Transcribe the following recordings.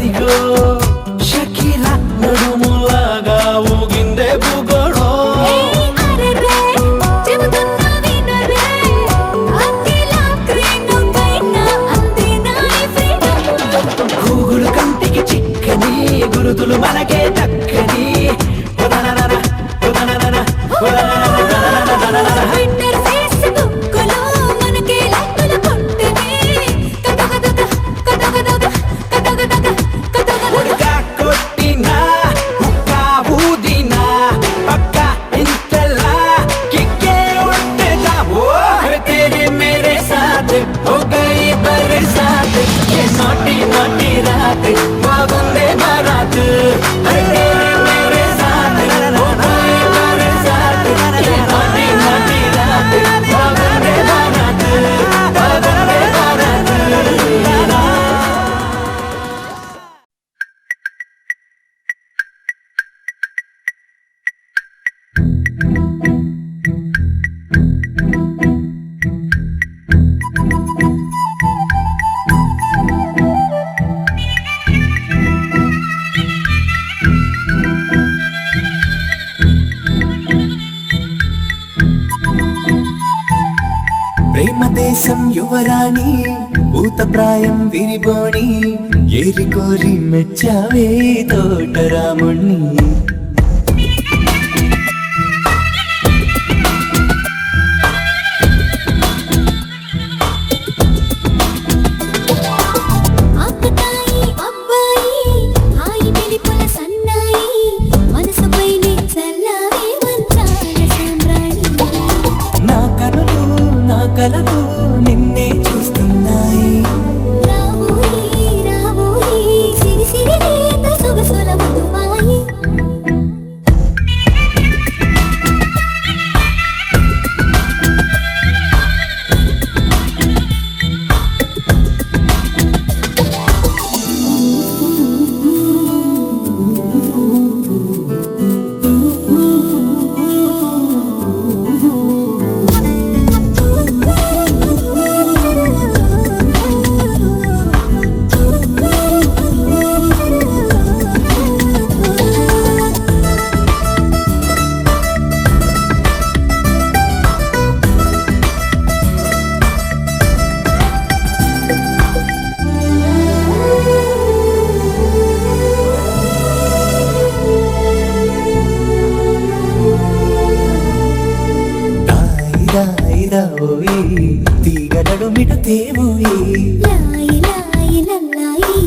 అదిగో షకీలా నడుములాగా ఊగిందే బుగడో గూగులు కంటికి చిక్కని గురుతులు మనకే దక్కని हो गई बरसात ये नोटी नोटी रात बाबुंदे बारात अरे मेरे साथ हो गई बरसात ये नोटी नोटी रात बाबुंदे बारात बाबुंदे बारात ప్రేమదేశం యువరాణి భూతప్రాయం విరిబోణి ఏరి కోరి మెచ్చావే తోటరాముణ్ణి కలలు నిన్నే చూస్తున్నాయి రావోయి రావోయి సిరి సిరి లేత సొగసుల మధుమాయి తీగ నడుమిట తేవోయి లాయి లాయి లల్లాయి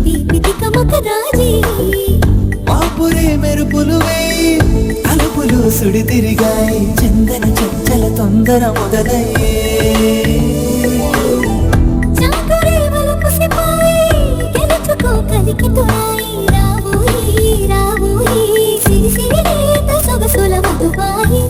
దీపితి కమక రాజీ పాపురే మెరుపులు వేయి తలుపులు సుడి తిరిగాయి చందన చంచల తొందర మొదలయ్యే చాకరే వలపు సిపాయి గెలుచుకో కలికి తోయి రావోయి రావోయి సిరి సిరి లేత సొగసుల మధుబాయి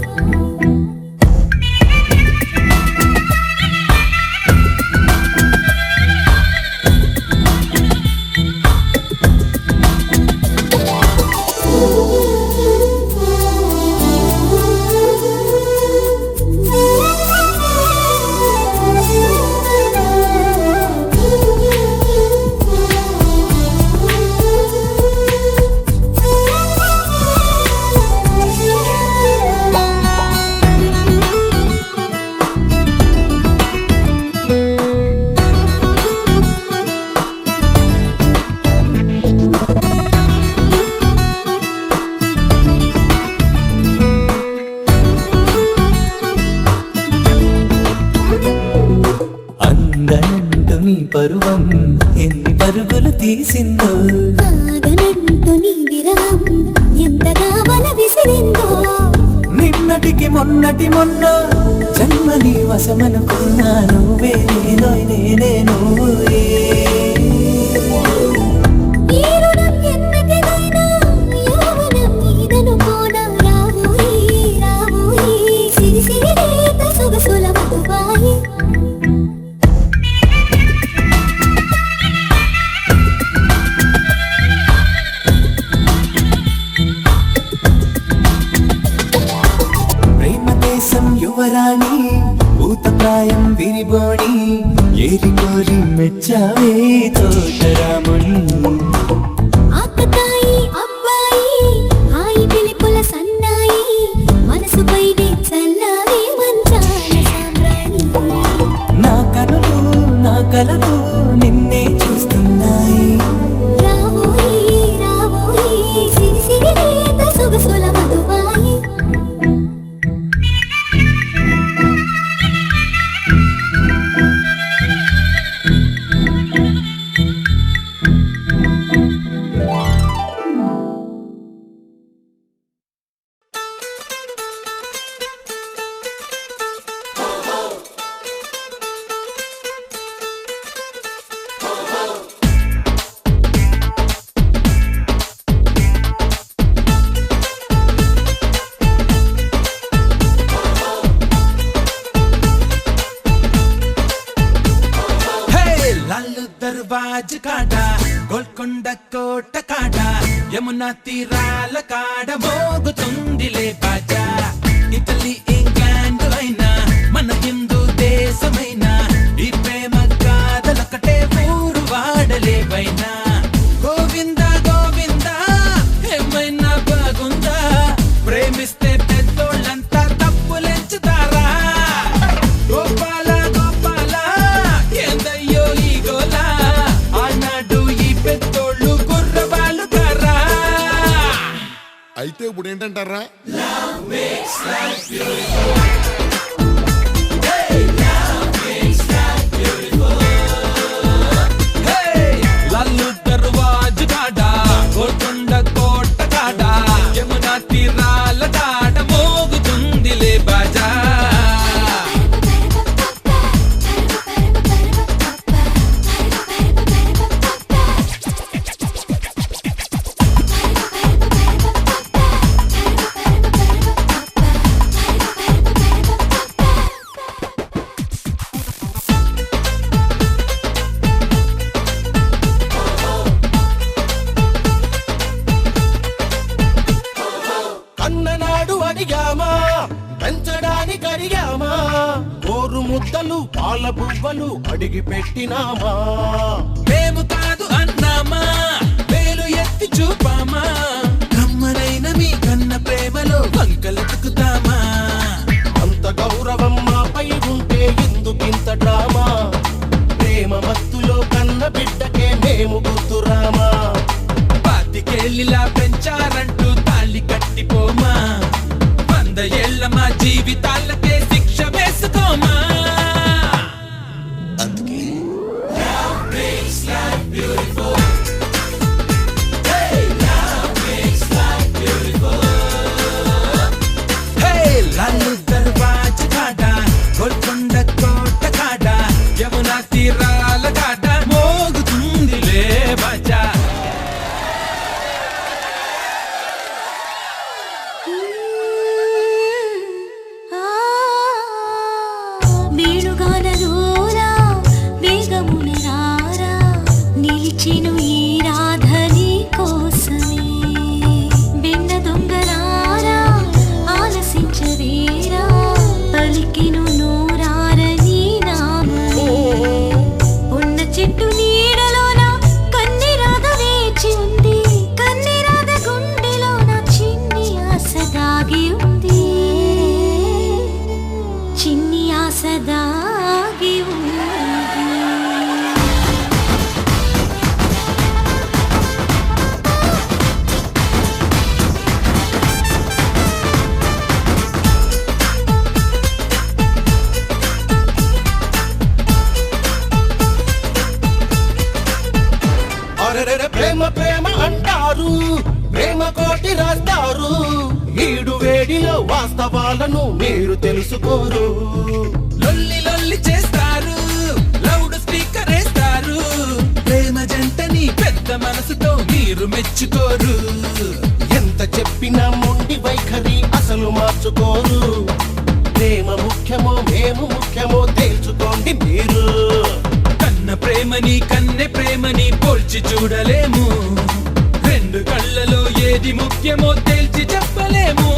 పరువం ఎన్ని పరుగులు తీసిందో ఆగనంటూ నీ విరహం ఎంతగా వల విసిరిందో నిన్నటికి మొన్నటి మొన్న జన్మని వశమనుకున్నా నువ్వే నేనే నువ్వే యువరాణి భూతప్రాయం విరిబోణి ఏరి కోరి మెచ్చావే తోటరాముణ్ణి గోల్కొండ కోట కాడ యమునా తీరాల కాడ మోగుతుందిలే బాజా. ఇటలీ ఇంగ్లాండ్ అయినా మన హిందూ దేశమైనా ఈ ప్రేమ గాథలొకటే ఊరు వాడలేవైనా. గోవింద గోవింద ఏమైనా బాగుందా, ప్రేమిస్తే పెద్దోళ్ళంతా తప్పులెంచుతారా. గోపాల గోపాల ఏందయ్యో ఈ గోల, ఆనాడు ఈ పెద్దోళ్ళు కుర్రవాళ్ళు కారా. అయితే ఇప్పుడు ఏంటంటారా, లల్లు దర్వాజు కాడ గోల్కొండ కోట కాడ యమునా తీరాల కాడ మోగుతుందిలే బాజా. అన్ననాడు అడిగామా, పెంచడానికి అడిగామా, కోరు ముద్దలు పాల బువ్వలు అడిగి పెట్టినామా. మేము కాదు అన్నామా, వేలు ఎత్తి చూపామా, కమ్మనైన మీ కన్న ప్రేమలో వంకలెతుకుతామా. అంత గౌరవం మాపై ఉంటే ఎందుకింత డ్రామా, ప్రేమ మత్తులో కన్న బిడ్డకే మేము గుర్తురామా. పాతికేళ్ళిలా పెంచారంటూ తాళి కట్టిపోమా, 100 ఏళ్ల మా జీవితాలకే శిక్ష వేసుకోమా. లల్లు దర్వాజ కాడ గోల్కొండ కోట కాడ యమునా తీరాల కాడ మోగుతుందిలే బాజా. వేణుగానలోరా వేగమున రారా, నిలిచెను ఈ రాధని కోసమే. వెన్న దొంగలారా ఆలసించవేరా, పలికెను నోరారని నామమే. ఉన్న చెట్టు నీడలోన కన్ని రాధ వేచి ఉంది, కన్ని రాధ గుండెలోన చిన్ని ఆశ దాగి ఉంది, చిన్ని ఆశ దాగి ఉంది. అరెరెరె ప్రేమ ప్రేమ అంటారు, ప్రేమ కోటి రాస్తారు, ఈడు వేడిలో వాస్తవాలను మీరు తెలుసుకోరు. లొల్లి లొల్లి చేస్తారు, లౌడ్ స్పీకర్ వేస్తారు, ప్రేమ జంటని పెద్ద మనసుతో మీరు మెచ్చుకోరు. ఎంత చెప్పినా మొండి వైఖరి అసలు మార్చుకోరు. ప్రేమ ముఖ్యమో మేము ముఖ్యమో తేల్చుకోండి మీరు. కన్న ప్రేమని కన్నె ప్రేమని పోల్చి చూడలేము, రెండు కళ్ళలో ఏది ముఖ్యమో తేల్చి చెప్పలేము.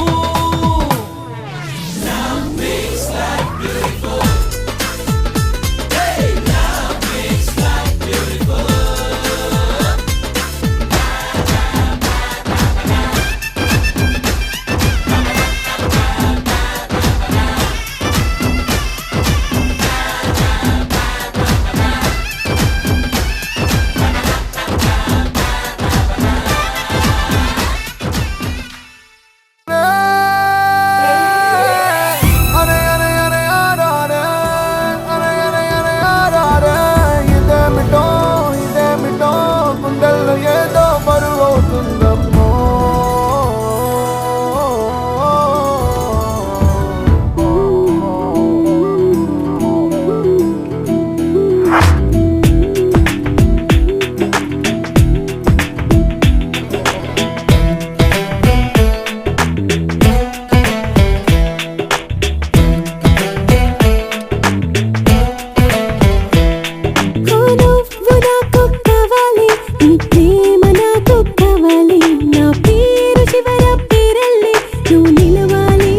కావాలి నా పేరు చివర పేరల్లే నువ్వు నిలవాలి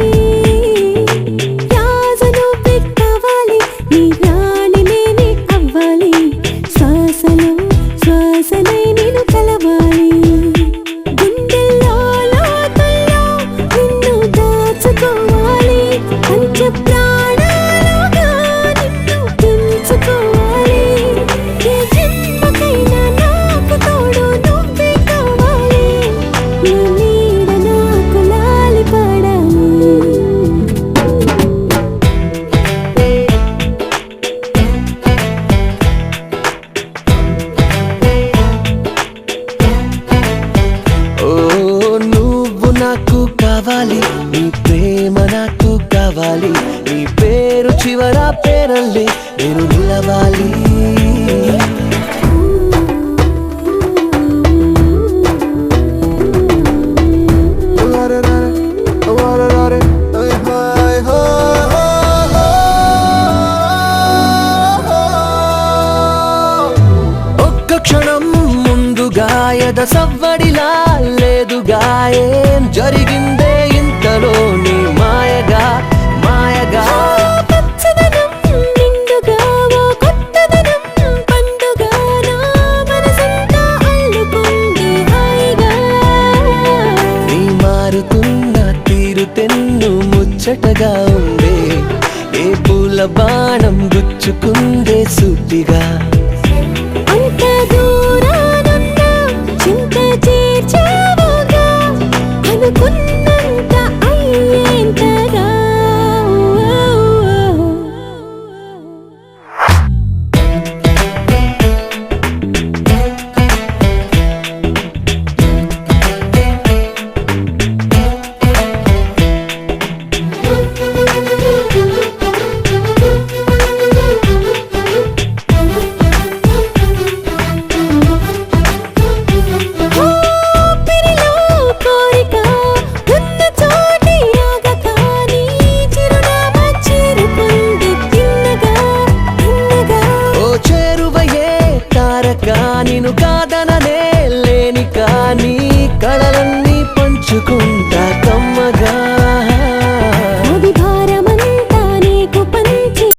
రాజు నువ్వే కావాలి నీ రాణి నేనే అవ్వాలి శ్వాసలో శ్వాసనై నేను కలవాలి గుండెల్లో లోతుల్లో నిన్ను దాచుకోవాలి పంచ ప్రాణాలుగా నిన్ను పెంచుకోవాలి ఏ జన్మకైనా నాకు తోడు నువ్వే కావాలి నీ నీడ నాకు లాలి పాడాలి ఓ నువ్వు నాకు కావాలి నీ ప్రేమ నాకు కావాలి నీ పేరు చివర పేరల్లే నేను నిలవాలి ఒక్క క్షణం ముందుగా ఎద సవ్వడిలా లేదుగా ఏం జరిగిందే ఇంతలో నీ మాయగా మాయగా పచ్చదనం నిండుగా ఓ కొత్తదనం పండుగ నా మనసంతా అల్లుకుంది హాయిగా నీ మారుతున్న తీరు తెన్ను ముచ్చటగా ఉండే ఏ పూల బాణం గుచ్చుకుందే సూటిగా అంత దూరానున్నా చింత చేర్చావుగా అనుకున్నంత అయ్యేంతగా ఊపిరిలో కోరిక ఉన్న చోటి ఆగక నీ చిరునామా చేరుకుంది తిన్నగా తిన్నగా ఓ చేరువయే తారక నిన్ను కాదు